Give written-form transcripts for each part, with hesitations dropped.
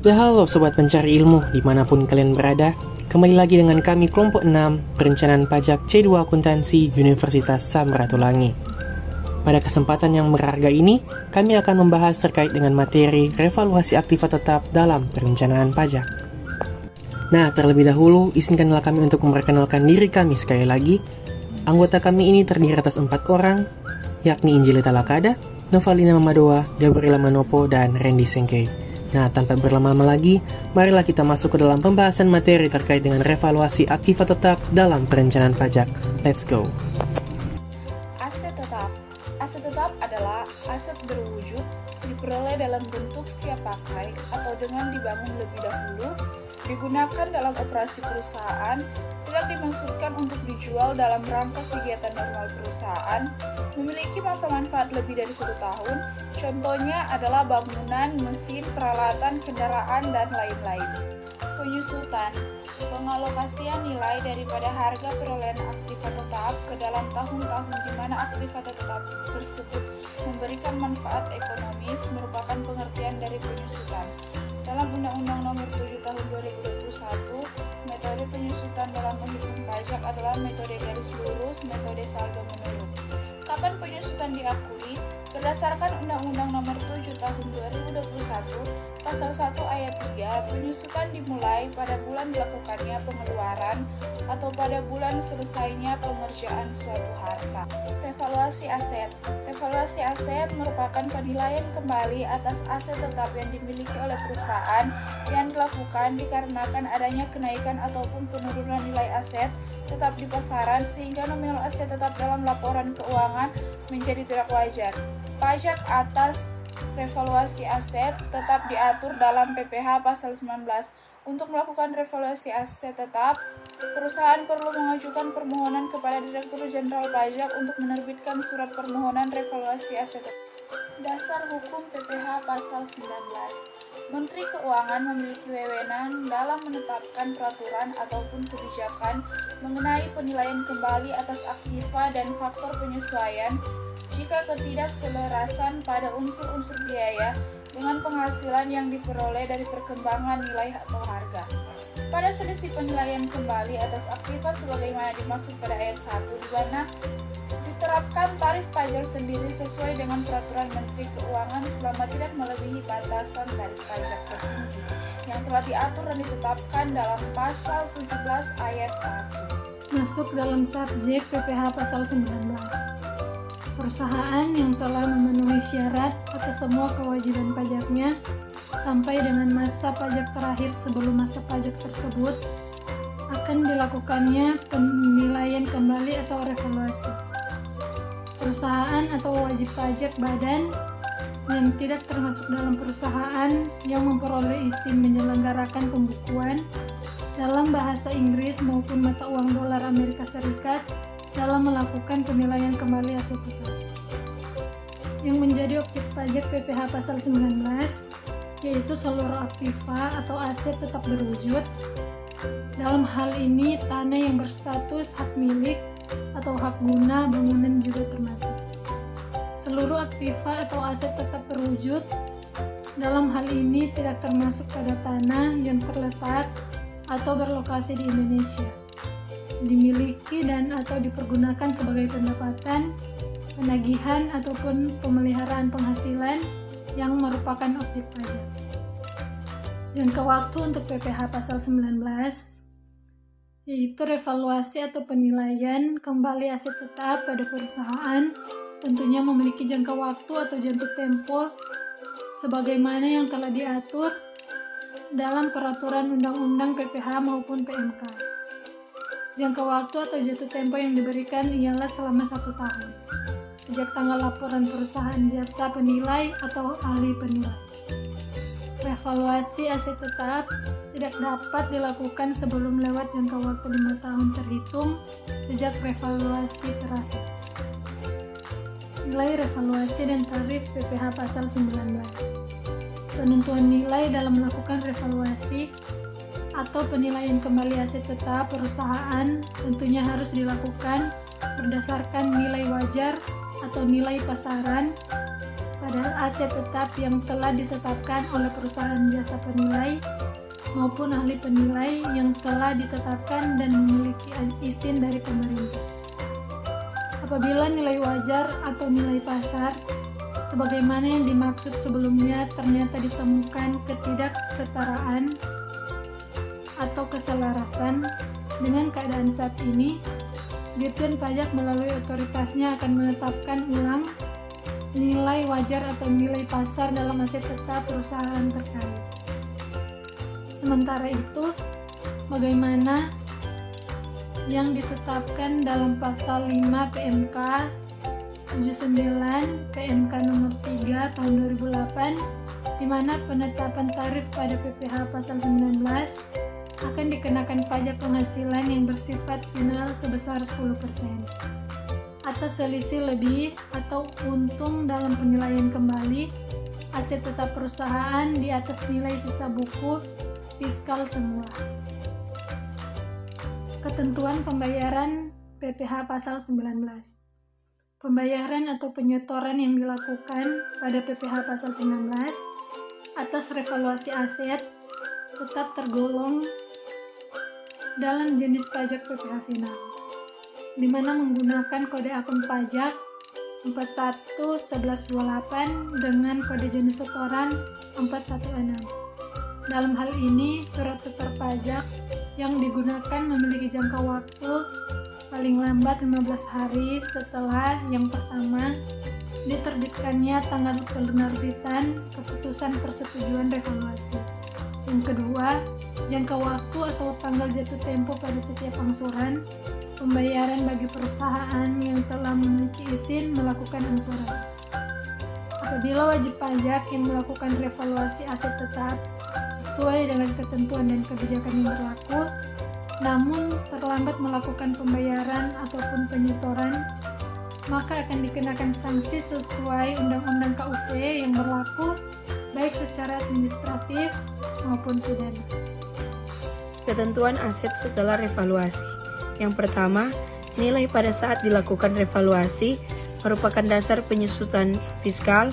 Ya halo sobat pencari ilmu dimanapun kalian berada. Kembali lagi dengan kami kelompok 6 Perencanaan Pajak C2 Akuntansi Universitas Samratulangi. Pada kesempatan yang berharga ini, kami akan membahas terkait dengan materi revaluasi aktiva tetap dalam perencanaan pajak. Nah, terlebih dahulu, izinkanlah kami untuk memperkenalkan diri kami sekali lagi. Anggota kami ini terdiri atas 4 orang, yakni Injilita Lakada, Novalina Mamadoa, Gabriela Manopo, dan Randy Sengkei. Nah, tanpa berlama-lama lagi, marilah kita masuk ke dalam pembahasan materi terkait dengan revaluasi aktiva tetap dalam perencanaan pajak. Let's go! Aset tetap. Aset tetap adalah aset berwujud, diperoleh dalam bentuk siap pakai atau dengan dibangun lebih dahulu, digunakan dalam operasi perusahaan, tidak dimaksudkan untuk dijual dalam rangka kegiatan normal perusahaan, memiliki masa manfaat lebih dari 1 tahun, contohnya adalah bangunan, mesin, peralatan, kendaraan, dan lain-lain. Penyusutan, pengalokasian nilai daripada harga perolehan aktiva tetap ke dalam tahun-tahun di mana aktiva tetap tersebut memberikan manfaat ekonomis merupakan pengertian dari penyusutan. Dalam Undang-Undang Nomor 7 Tahun 2021, metode penyusutan dalam menghitung pajak adalah metode garis lurus, metode saldo menurun. Kapan penyusutan diakui? Berdasarkan Undang-Undang Nomor 7 Tahun 2021, Pasal 1 Ayat 3, penyusutan dimulai pada bulan dilakukannya pengeluaran atau pada bulan selesainya pengerjaan suatu harta. Revaluasi aset. Revaluasi aset merupakan penilaian kembali atas aset tetap yang dimiliki oleh perusahaan yang dilakukan dikarenakan adanya kenaikan ataupun penurunan nilai aset tetap di pasaran sehingga nominal aset tetap dalam laporan keuangan menjadi tidak wajar. Pajak atas revaluasi aset tetap diatur dalam PPh pasal 19. Untuk melakukan revaluasi aset tetap, perusahaan perlu mengajukan permohonan kepada Direktur Jenderal Pajak untuk menerbitkan surat permohonan revaluasi aset tetap. Dasar hukum PPh pasal 19. Menteri Keuangan memiliki wewenang dalam menetapkan peraturan ataupun kebijakan mengenai penilaian kembali atas aktiva dan faktor penyesuaian jika ketidakselarasan pada unsur-unsur biaya dengan penghasilan yang diperoleh dari perkembangan nilai atau harga. Pada selisih penilaian kembali atas aktiva sebagaimana dimaksud pada ayat 1 di mana diterapkan tarif pajak sendiri sesuai dengan peraturan Menteri Keuangan selama tidak melebihi batasan tarif pajak tertinggi yang telah diatur dan ditetapkan dalam pasal 17 ayat 1. Masuk dalam subjek PPh pasal 19. Perusahaan yang telah memenuhi syarat atas semua kewajiban pajaknya sampai dengan masa pajak terakhir sebelum masa pajak tersebut akan dilakukannya penilaian kembali atau revaluasi. Perusahaan atau wajib pajak badan yang tidak termasuk dalam perusahaan yang memperoleh izin menyelenggarakan pembukuan dalam bahasa Inggris maupun mata uang dolar Amerika Serikat dalam melakukan penilaian kembali aset tetap. Yang menjadi objek pajak PPh pasal 19 yaitu seluruh aktiva atau aset tetap berwujud. Dalam hal ini tanah yang berstatus hak milik atau hak guna bangunan juga termasuk. Seluruh aktiva atau aset tetap berwujud dalam hal ini tidak termasuk pada tanah yang terletak atau berlokasi di Indonesia, dimiliki dan atau dipergunakan sebagai pendapatan, penagihan ataupun pemeliharaan penghasilan yang merupakan objek pajak. Jangka waktu untuk PPh pasal 19 yaitu revaluasi atau penilaian kembali aset tetap pada perusahaan tentunya memiliki jangka waktu atau jatuh tempo sebagaimana yang telah diatur dalam peraturan undang-undang PPh maupun PMK. Jangka waktu atau jatuh tempo yang diberikan ialah selama 1 tahun sejak tanggal laporan perusahaan jasa penilai atau ahli penilai. Revaluasi aset tetap tidak dapat dilakukan sebelum lewat jangka waktu 5 tahun terhitung sejak revaluasi terakhir. Nilai revaluasi dan tarif PPh pasal 19. Penentuan nilai dalam melakukan revaluasi atau penilaian kembali aset tetap perusahaan tentunya harus dilakukan berdasarkan nilai wajar atau nilai pasaran adalah aset tetap yang telah ditetapkan oleh perusahaan jasa penilai maupun ahli penilai yang telah ditetapkan dan memiliki izin dari pemerintah. Apabila nilai wajar atau nilai pasar sebagaimana yang dimaksud sebelumnya ternyata ditemukan ketidaksetaraan atau keselarasan dengan keadaan saat ini, Dirjen Pajak melalui otoritasnya akan menetapkan ulang nilai wajar atau nilai pasar dalam aset tetap perusahaan terkait. Sementara itu, bagaimana yang ditetapkan dalam pasal 5 PMK 79 PMK nomor 3 tahun 2008, di mana penetapan tarif pada PPh pasal 19 akan dikenakan pajak penghasilan yang bersifat final sebesar 10% atas selisih lebih atau untung dalam penilaian kembali aset tetap perusahaan di atas nilai sisa buku fiskal semula. Ketentuan pembayaran PPh pasal 19. Pembayaran atau penyetoran yang dilakukan pada PPh pasal 19 atas revaluasi aset tetap tergolong dalam jenis pajak PPh final, di mana menggunakan kode akun pajak 411128 dengan kode jenis setoran 416. Dalam hal ini, surat setor pajak yang digunakan memiliki jangka waktu paling lambat 15 hari setelah yang pertama diterbitkannya tanggal penerbitan keputusan persetujuan revaluasi. Yang kedua, jangka waktu atau tanggal jatuh tempo pada setiap angsuran pembayaran bagi perusahaan yang telah memiliki izin melakukan angsuran. Apabila wajib pajak yang melakukan revaluasi aset tetap sesuai dengan ketentuan dan kebijakan yang berlaku, namun terlambat melakukan pembayaran ataupun penyetoran, maka akan dikenakan sanksi sesuai Undang-Undang KUP yang berlaku baik secara administratif maupun pidana. Ketentuan aset setelah revaluasi. Yang pertama, nilai pada saat dilakukan revaluasi merupakan dasar penyusutan fiskal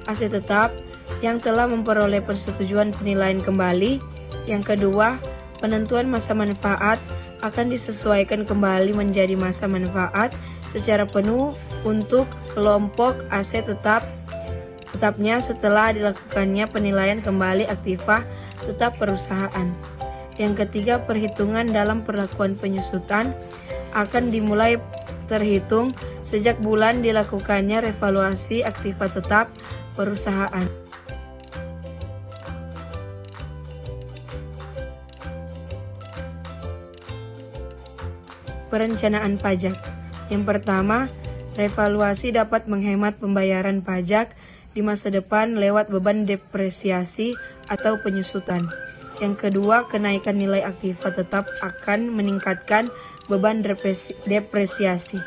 aset tetap yang telah memperoleh persetujuan penilaian kembali. Yang kedua, penentuan masa manfaat akan disesuaikan kembali menjadi masa manfaat secara penuh untuk kelompok aset tetapnya setelah dilakukannya penilaian kembali aktiva tetap perusahaan. Yang ketiga, perhitungan dalam perlakuan penyusutan akan dimulai terhitung sejak bulan dilakukannya revaluasi aktiva tetap perusahaan. Perencanaan pajak. Yang pertama, revaluasi dapat menghemat pembayaran pajak di masa depan lewat beban depresiasi atau penyusutan. Yang kedua, kenaikan nilai aktiva tetap akan meningkatkan beban depresiasi.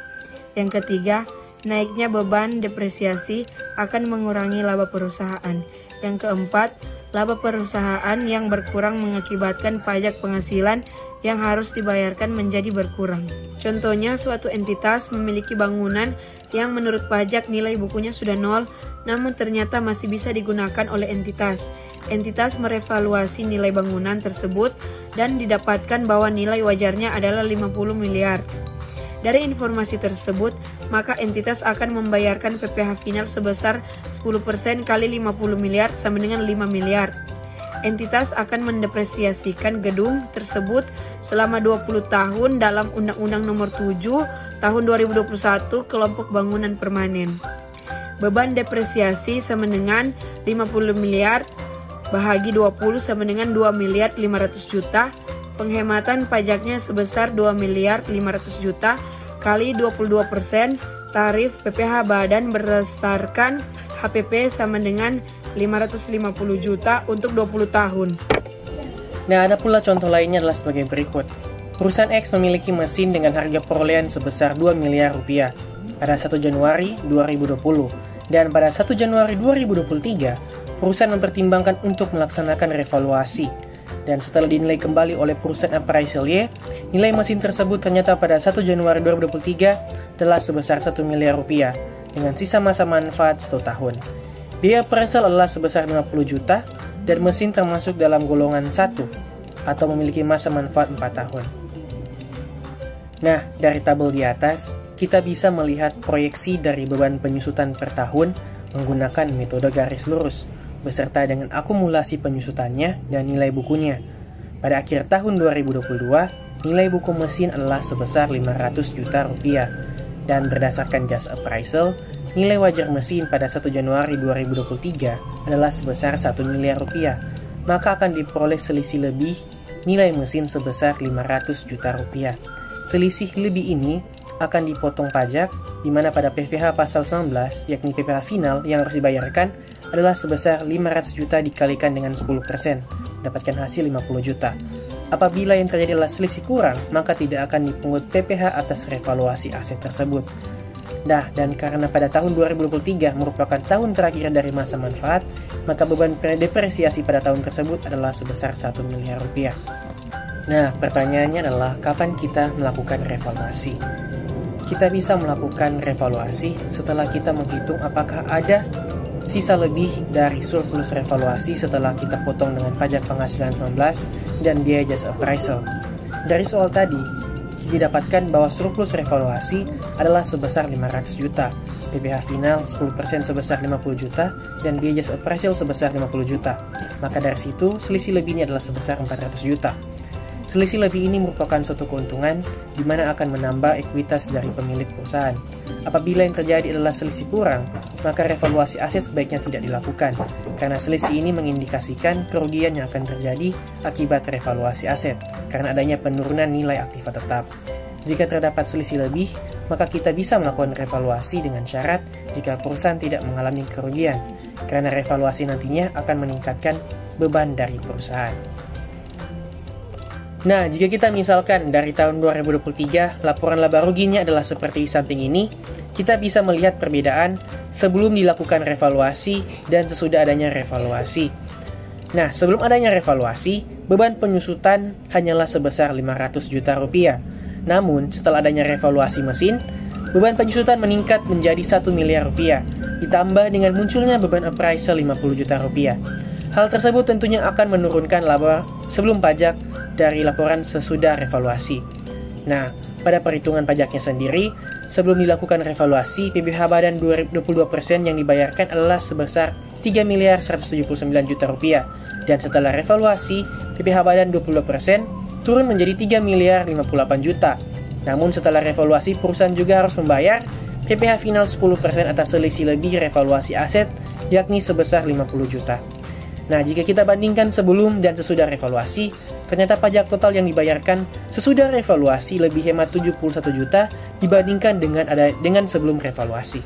Yang ketiga, naiknya beban depresiasi akan mengurangi laba perusahaan. Yang keempat, laba perusahaan yang berkurang mengakibatkan pajak penghasilan yang harus dibayarkan menjadi berkurang. Contohnya, suatu entitas memiliki bangunan yang menurut pajak nilai bukunya sudah nol, namun ternyata masih bisa digunakan oleh entitas. Entitas merevaluasi nilai bangunan tersebut dan didapatkan bahwa nilai wajarnya adalah 50 miliar. Dari informasi tersebut, maka entitas akan membayarkan PPh final sebesar 10% kali 50 miliar sama dengan 5 miliar. Entitas akan mendepresiasikan gedung tersebut selama 20 tahun dalam Undang-Undang Nomor 7 Tahun 2021 Kelompok Bangunan Permanen. Beban depresiasi sama dengan 50 miliar bahagi 20 sama dengan 2 miliar 500 juta. Penghematan pajaknya sebesar 2 miliar 500 juta kali 22% tarif PPh badan berdasarkan HPP sama dengan 550 juta untuk 20 tahun. Nah, ada pula contoh lainnya adalah sebagai berikut. Perusahaan X memiliki mesin dengan harga perolehan sebesar 2 miliar rupiah pada 1 Januari 2020. Dan pada 1 Januari 2023, perusahaan mempertimbangkan untuk melaksanakan revaluasi. Dan setelah dinilai kembali oleh perusahaan appraisal Y, nilai mesin tersebut ternyata pada 1 Januari 2023 adalah sebesar 1 miliar rupiah dengan sisa masa manfaat 1 tahun. Biaya appraisal adalah sebesar 50 juta dan mesin termasuk dalam golongan 1 atau memiliki masa manfaat 4 tahun. Nah, dari tabel di atas, kita bisa melihat proyeksi dari beban penyusutan per tahun menggunakan metode garis lurus, beserta dengan akumulasi penyusutannya dan nilai bukunya. Pada akhir tahun 2022, nilai buku mesin adalah sebesar 500 juta rupiah, dan berdasarkan just appraisal, nilai wajar mesin pada 1 Januari 2023 adalah sebesar 1 miliar rupiah, maka akan diperoleh selisih lebih nilai mesin sebesar 500 juta rupiah. Selisih lebih ini akan dipotong pajak, di mana pada PPh pasal 19, yakni PPh final yang harus dibayarkan adalah sebesar 500 juta dikalikan dengan 10%, mendapatkan hasil 50 juta. Apabila yang terjadi adalah selisih kurang, maka tidak akan dipungut PPh atas revaluasi aset tersebut. Nah, dan karena pada tahun 2023 merupakan tahun terakhir dari masa manfaat, maka beban depresiasi pada tahun tersebut adalah sebesar 1 miliar rupiah. Nah, pertanyaannya adalah kapan kita melakukan revaluasi? Kita bisa melakukan revaluasi setelah kita menghitung apakah ada sisa lebih dari surplus revaluasi setelah kita potong dengan pajak penghasilan 19 dan biaya just appraisal. Dari soal tadi, kita dapatkan bahwa surplus revaluasi adalah sebesar 500 juta, PPh final 10% sebesar 50 juta, dan biaya just appraisal sebesar 50 juta. Maka dari situ, selisih lebihnya adalah sebesar 400 juta. Selisih lebih ini merupakan suatu keuntungan di mana akan menambah ekuitas dari pemilik perusahaan. Apabila yang terjadi adalah selisih kurang, maka revaluasi aset sebaiknya tidak dilakukan, karena selisih ini mengindikasikan kerugian yang akan terjadi akibat revaluasi aset, karena adanya penurunan nilai aktiva tetap. Jika terdapat selisih lebih, maka kita bisa melakukan revaluasi dengan syarat jika perusahaan tidak mengalami kerugian, karena revaluasi nantinya akan meningkatkan beban dari perusahaan. Nah, jika kita misalkan dari tahun 2023, laporan laba ruginya adalah seperti samping ini, kita bisa melihat perbedaan sebelum dilakukan revaluasi dan sesudah adanya revaluasi. Nah, sebelum adanya revaluasi, beban penyusutan hanyalah sebesar 500 juta rupiah. Namun, setelah adanya revaluasi mesin, beban penyusutan meningkat menjadi 1 miliar rupiah, ditambah dengan munculnya beban appraisal 50 juta rupiah. Hal tersebut tentunya akan menurunkan laba sebelum pajak dari laporan sesudah revaluasi. Nah, pada perhitungan pajaknya sendiri, sebelum dilakukan revaluasi, PBH badan 22% yang dibayarkan adalah sebesar 3 miliar 179 juta rupiah. Dan setelah revaluasi, PBH badan 22% turun menjadi 3 miliar 58 juta. Namun setelah revaluasi, perusahaan juga harus membayar PPh final 10% atas selisih lebih revaluasi aset, yakni sebesar 50 juta. Nah, jika kita bandingkan sebelum dan sesudah revaluasi, ternyata pajak total yang dibayarkan sesudah revaluasi lebih hemat 71 juta dibandingkan dengan sebelum revaluasi.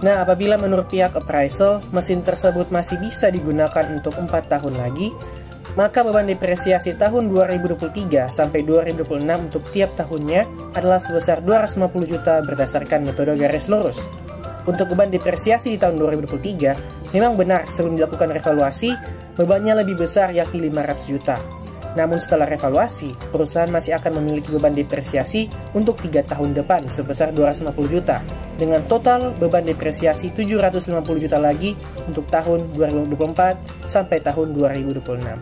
Nah, apabila menurut pihak appraisal, mesin tersebut masih bisa digunakan untuk 4 tahun lagi, maka beban depresiasi tahun 2023 sampai 2026 untuk tiap tahunnya adalah sebesar 250 juta berdasarkan metode garis lurus. Untuk beban depresiasi di tahun 2023, memang benar sebelum dilakukan revaluasi, bebannya lebih besar yakni 500 juta. Namun setelah revaluasi, perusahaan masih akan memiliki beban depresiasi untuk 3 tahun depan sebesar 250 juta, dengan total beban depresiasi 750 juta lagi untuk tahun 2024 sampai tahun 2026.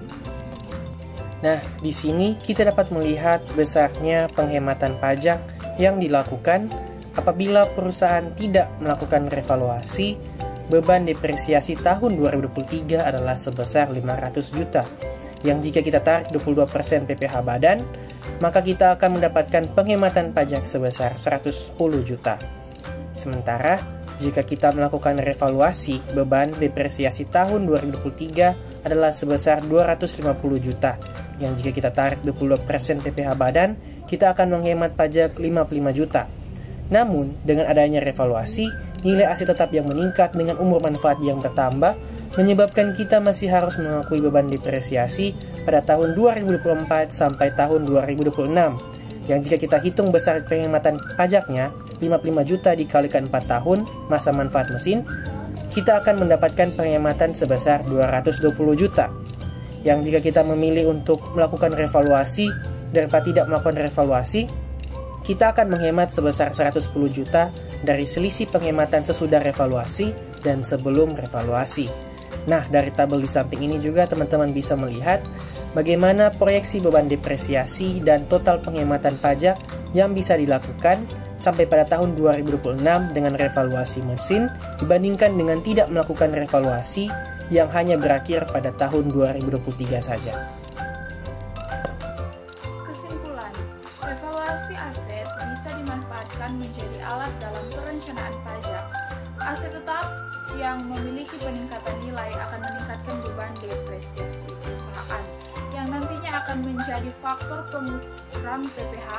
Nah, di sini kita dapat melihat besarnya penghematan pajak yang dilakukan apabila perusahaan tidak melakukan revaluasi. Beban depresiasi tahun 2023 adalah sebesar 500 juta, yang jika kita tarik 22% PPh badan, maka kita akan mendapatkan penghematan pajak sebesar 110 juta. Sementara, jika kita melakukan revaluasi, beban depresiasi tahun 2023 adalah sebesar 250 juta, yang jika kita tarik 22% PPh badan, kita akan menghemat pajak 55 juta. Namun, dengan adanya revaluasi, nilai aset tetap yang meningkat dengan umur manfaat yang bertambah, menyebabkan kita masih harus mengakui beban depresiasi pada tahun 2024 sampai tahun 2026. Yang jika kita hitung besar penghematan pajaknya, 55 juta dikalikan 4 tahun masa manfaat mesin, kita akan mendapatkan penghematan sebesar 220 juta. Yang jika kita memilih untuk melakukan revaluasi daripada tidak melakukan revaluasi, kita akan menghemat sebesar 110 juta dari selisih penghematan sesudah revaluasi dan sebelum revaluasi. Nah, dari tabel di samping ini juga teman-teman bisa melihat bagaimana proyeksi beban depresiasi dan total penghematan pajak yang bisa dilakukan sampai pada tahun 2026 dengan revaluasi mesin dibandingkan dengan tidak melakukan revaluasi yang hanya berakhir pada tahun 2023 saja. Kesimpulan, revaluasi aset bisa dimanfaatkan menjadi alat dalam perencanaan pajak. Aset tetap yang memiliki peningkatan nilai akan meningkatkan beban depresiasi perusahaan yang nantinya akan menjadi faktor pengukuran PPh.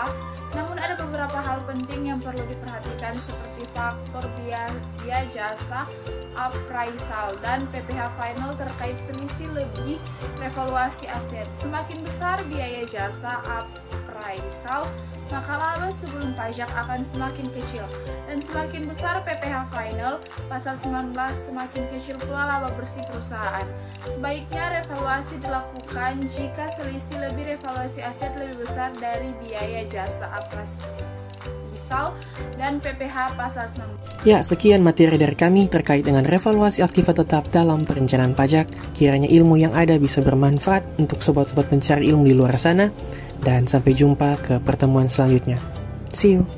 Namun ada beberapa hal penting yang perlu diperhatikan seperti faktor biaya jasa, appraisal, dan PPh final terkait selisih lebih revaluasi aset. Semakin besar biaya jasa appraisal, maka laba sebelum pajak akan semakin kecil, dan semakin besar PPh final, pasal 19, semakin kecil pula laba bersih perusahaan. Sebaiknya revaluasi dilakukan jika selisih lebih revaluasi aset lebih besar dari biaya jasa appraisal dan PPh pasal 19. Ya, sekian materi dari kami terkait dengan revaluasi aktiva tetap dalam perencanaan pajak. Kiranya ilmu yang ada bisa bermanfaat untuk sobat-sobat pencari ilmu di luar sana. Dan sampai jumpa ke pertemuan selanjutnya. See you!